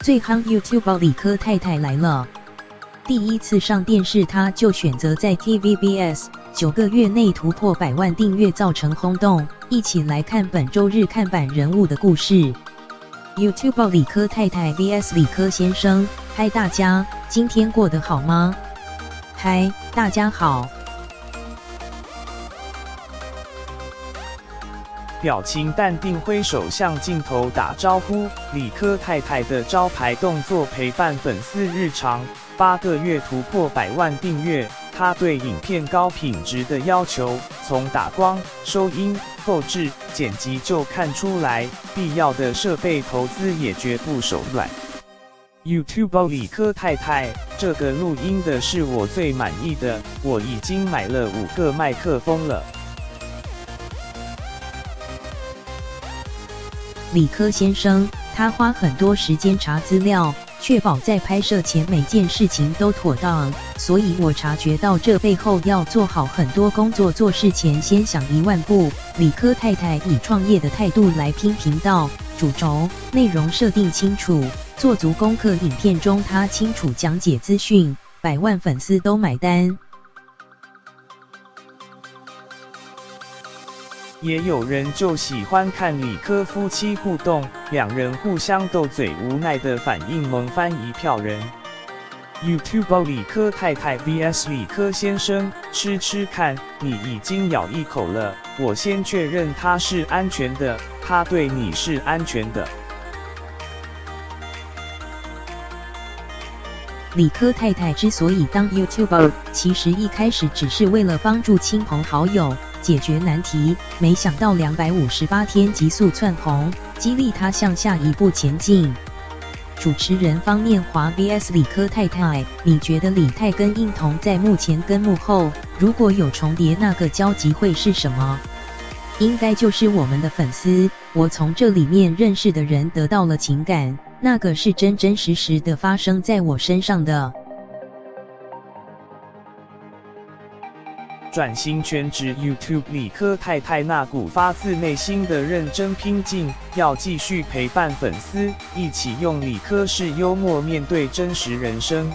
最夯 YouTube 理科太太来了。第一次上电视，她就选择在 TVBS，9个月内突破100万订阅，造成轰动。一起来看本周日看版人物的故事。YouTube 理科太太 vs 理科先生。嗨，大家，今天过得好吗？嗨，大家好。表情淡定，挥手向镜头打招呼。理科太太的招牌动作，陪伴粉丝日常。8个月突破100万订阅，她对影片高品质的要求，从打光、收音、后制、剪辑就看出来，必要的设备投资也绝不手软。YouTube 理科太太，这个录音的是我最满意的，我已经买了5个麦克风了。理科先生，他花很多时间查资料，确保在拍摄前每件事情都妥当，所以我察觉到这背后要做好很多工作，做事前先想1万步。理科太太以创业的态度来拼频道，主轴、内容设定清楚，做足功课。影片中他清楚讲解资讯，100万粉丝都买单。也有人就喜欢看理科夫妻互动，两人互相斗嘴，无奈的反应萌翻一票人。YouTube 理科太太 vs 理科先生，吃吃看，你已经咬一口了，我先确认它是安全的，它对你是安全的。理科太太之所以当 YouTuber， 其实一开始只是为了帮助亲朋好友解决难题，没想到258天急速窜红，激励她向下一步前进。主持人方念华 vs 理科太太，你觉得李太跟英彤在幕前跟幕后如果有重叠，那个交集会是什么？应该就是我们的粉丝，我从这里面认识的人得到了情感，那个是真真实实的发生在我身上的。转型全职 YouTube 理科太太那股发自内心的认真拼劲，要继续陪伴粉丝，一起用理科式幽默面对真实人生。